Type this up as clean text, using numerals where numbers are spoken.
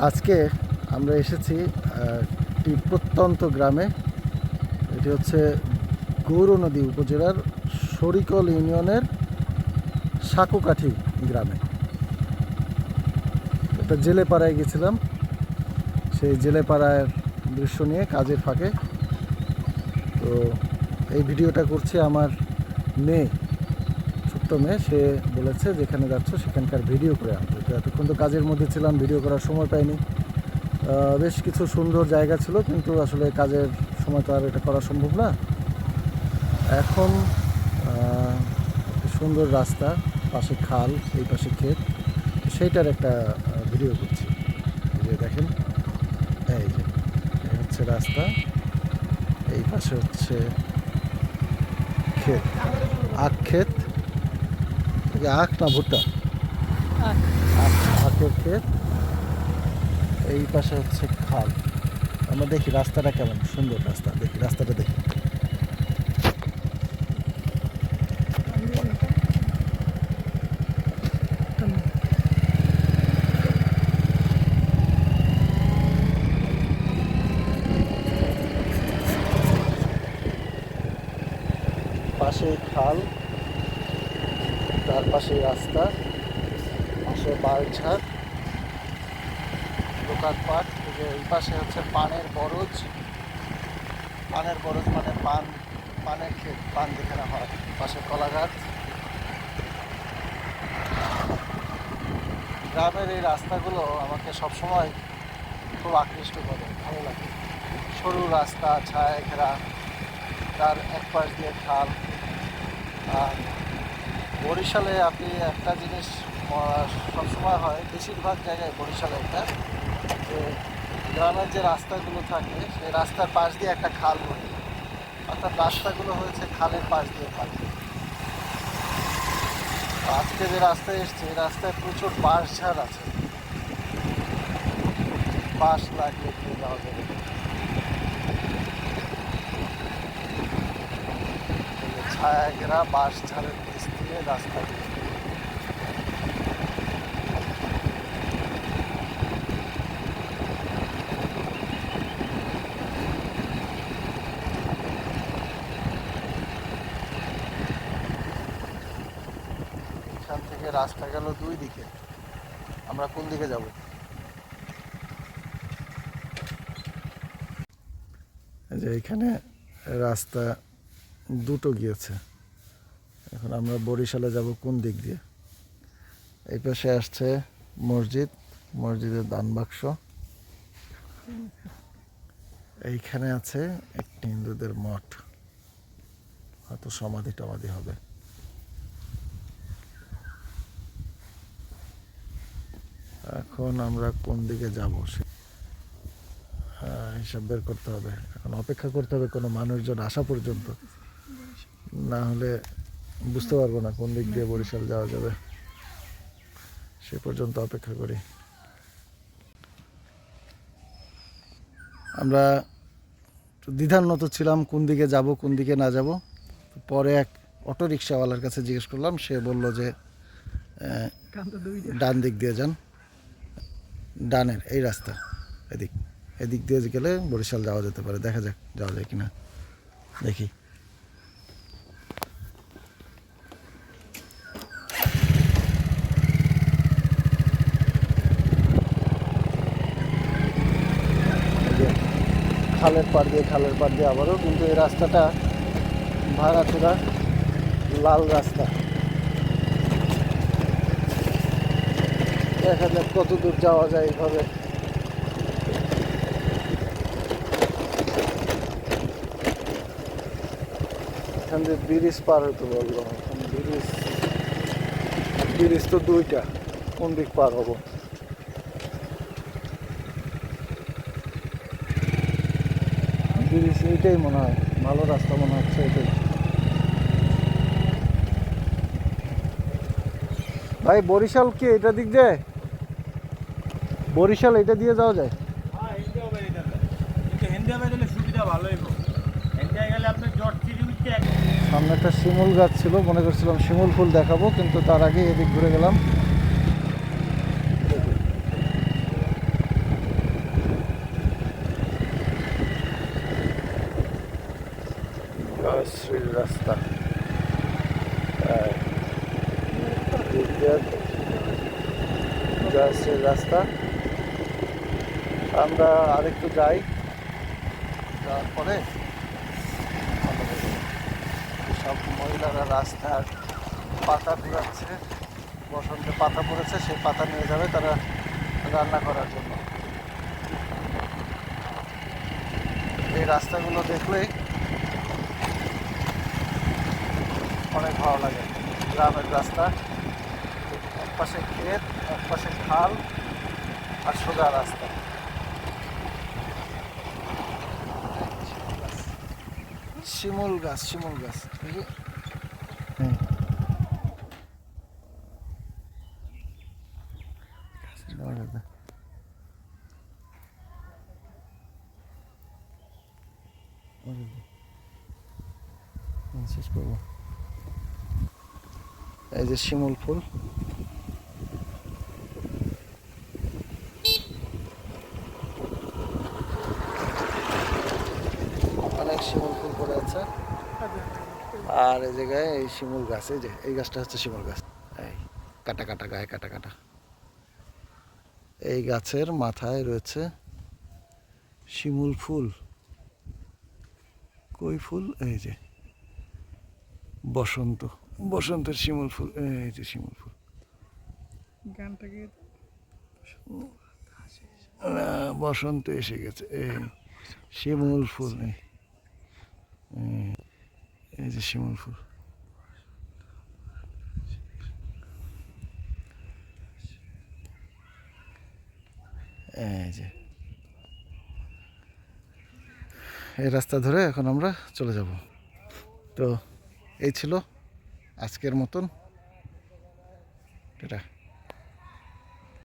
আজকে আমরা এসেছি একটি প্রত্যন্ত গ্রামে। এটি হচ্ছে গৌরনদী উপজেলার শরিকল ইউনিয়নের সাকুকাঠি গ্রামে। একটা জেলেপাড়ায় গেছিলাম, সেই জেলেপাড়ার দৃশ্য নিয়ে কাজের ফাঁকে। তো এই ভিডিওটা করছে আমার মেয়ে, ছোট্ট মেয়ে। সে বলেছে যেখানে যাচ্ছ সেখানকার ভিডিও করে আনতে। তো এতক্ষণ তো কাজের মধ্যে ছিলাম, ভিডিও করার সময় পাইনি। বেশ কিছু সুন্দর জায়গা ছিল, কিন্তু আসলে কাজের সময় তো আর এটা করা সম্ভব না। এখন সুন্দর রাস্তা, পাশে খাল, এই পাশে ক্ষেত, সেইটার একটা ভিডিও করছি। এই যে দেখেন, এই যে এই হচ্ছে রাস্তা, এই পাশে হচ্ছে ক্ষেত, আখ ক্ষেত, আখ না ভুট্টা, আখের ক্ষেত। এই পাশে হচ্ছে খাল। আমরা দেখি রাস্তাটা কেমন, সুন্দর রাস্তা। দেখি রাস্তাটা দেখি। পাশে খাল, তার পাশে রাস্তা, পাশে বালঝাড়, দোকানপাট। এই পাশে হচ্ছে পানের বরজ। পানের বরজ মানে পানের ক্ষেত, পান যেখানে হয়। পাশে কলা গাছ। গ্রামের এই রাস্তাগুলো আমাকে সবসময় খুব আকৃষ্ট করে, ভালো লাগে। সরু রাস্তা, ছায়া ঘেরা, তার এক পাশ দিয়ে খাল। আর বরিশালে আপনি একটা জিনিস সবসময় হয়, বেশিরভাগ জায়গায় বরিশালে এটা, যে গ্রামের যে রাস্তাগুলো থাকে সেই রাস্তার পাশ দিয়ে একটা খাল বয়ে, অর্থাৎ রাস্তাগুলো হয়েছে খালের পাশ দিয়ে থাকে। আজকে যে রাস্তায় এসছে, এই রাস্তায় প্রচুর বাঁশঝাড় আছে। বাঁশ লাগিয়ে দিয়ে যাওয়া যাবে। ছায়া ঘেরা বাঁশঝাড়ের নিচ দিয়ে রাস্তা। এখান থেকে রাস্তা গেল দুই দিকে। আমরা কোন দিকে যাব? যে এখানে রাস্তা দুটো গিয়েছে। এখন আমরা বরিশালে যাব কোন দিক দিয়ে? এই পাশে আসছে মসজিদ, মসজিদের দান বাক্স। এইখানে আছে একটি হিন্দুদের মঠ, হয়তো সমাধি টমাধি হবে। এখন আমরা কোন দিকে যাব হিসাব বের করতে হবে। এখন অপেক্ষা করতে হবে কোনো মানুষজন আসা পর্যন্ত, না হলে বুঝতে পারবো না কোন দিক দিয়ে বরিশাল যাওয়া যাবে। সে পর্যন্ত অপেক্ষা করি। আমরা দ্বিধান্বিত ছিলাম কোন দিকে যাব কোন দিকে না যাব। পরে এক অটো রিক্সাওয়ালার কাছে জিজ্ঞেস করলাম, সে বলল যে ডান দিক দিয়ে যান, ডানের এই রাস্তা, এদিক দিয়ে গেলে বরিশাল যাওয়া যেতে পারে। দেখা যাক যাওয়া যায় কিনা, দেখি। খালের পাড় দিয়ে আবারও, কিন্তু এই রাস্তাটা ভাঙাচোরা, লাল রাস্তা। দেখা যাক কত দূর যাওয়া যায় এইভাবে। এখান দিয়ে ব্রিজ পার হতে বললো। এখন ব্রিজ তো দুইটা, কোন দিক পার হব? ব্রিজ এইটাই মনে হয় ভালো রাস্তা, মনে হচ্ছে এটাই। ভাই বরিশাল কি এটা দিক দিয়ে? বরিশাল এটা দিয়ে যাওয়া যায়? সামনে একটা শিমুল গাছ ছিল, মনে করছিলাম শিমুল ফুল দেখাবো, কিন্তু তার আগে এদিক ঘুরে গেলাম। জয়শ্রীর রাস্তা। জয়শ্রীর রাস্তা। আমরা আরেকটু যাই, যাওয়ার পরে সব মহিলারা রাস্তার পাতা কুড়াচ্ছে। বসন্তে পাতা পড়েছে, সেই পাতা নিয়ে যাবে তারা রান্না করার জন্য। এই রাস্তাগুলো দেখলেই অনেক ভালো লাগে। গ্রামের রাস্তা, এক পাশে ক্ষেত, এক পাশে খাল আর সোজা রাস্তা। শিমুল গাছ, শিমুল গাছ। শেষ করবো। এই যে শিমুল ফুল, অনেক শিমুল ফুল পড়ে আছে। আর এই জায়গায় এই শিমুল গাছ, এই যে এই গাছটা হচ্ছে শিমুল গাছ। এই কাটা কাটা, গায়ে কাটা কাটা। এই গাছের মাথায় রয়েছে শিমুল ফুল। কই ফুল? এই যে বসন্ত, বসন্তের শিমুল ফুল। এই যে শিমুল ফুল। বসন্ত এসে গেছে। এই শিমুল ফুল, এই যে শিমুল ফুল। এই যে এই রাস্তা ধরে এখন আমরা চলে যাব। তো এই ছিল আজকের মতন এটা।